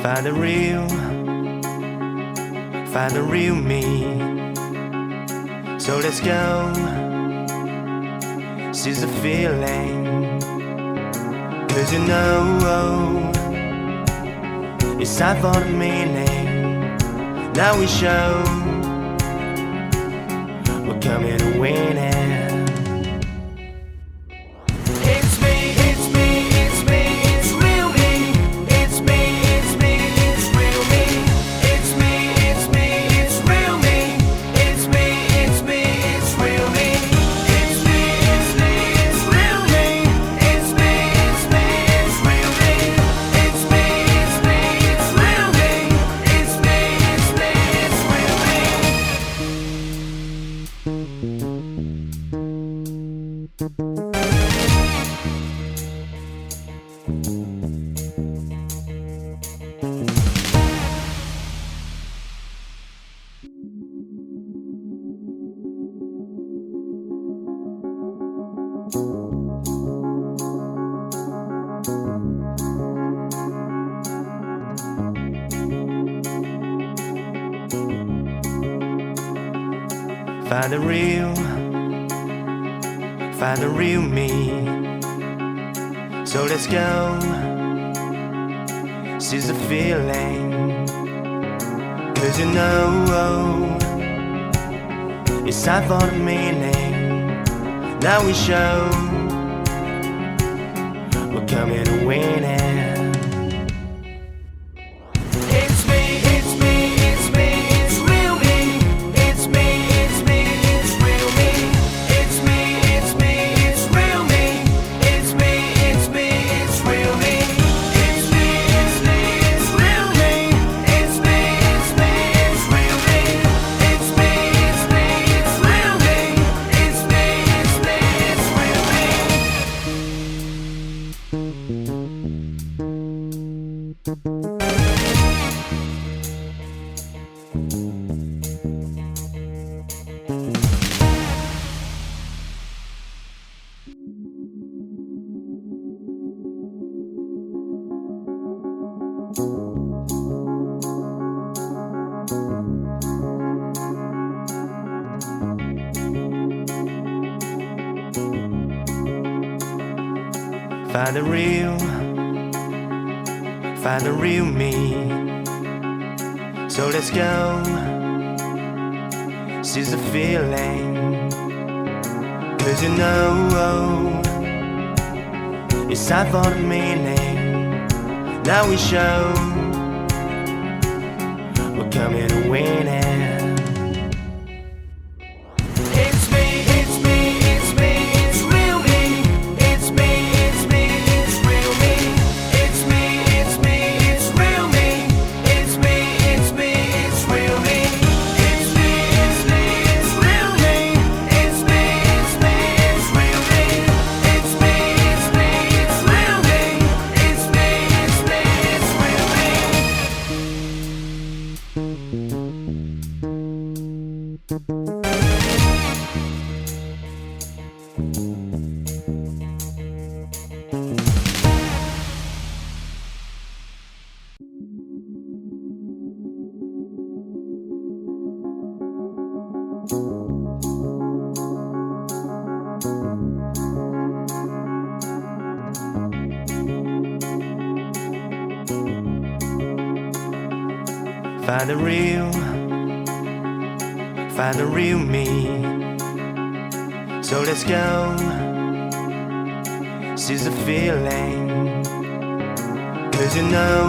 Find the real me. So let's go, seize the feeling. 'Cause you know it's time for the meaning. Now we show we're coming to win it. Find the real me. So let's go, seize the feeling. 'Cause you know it's time for the meaning. Now we show we're coming to win it. Find the real me. So let's go, seize the feeling. 'Cause you know it's time for the meaning. Now we show we're coming to win it. Find the real me. So let's go, seize the feeling. 'Cause you know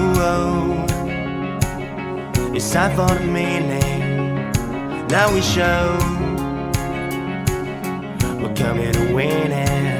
it's time for the meaning. Now we show we're coming to win it.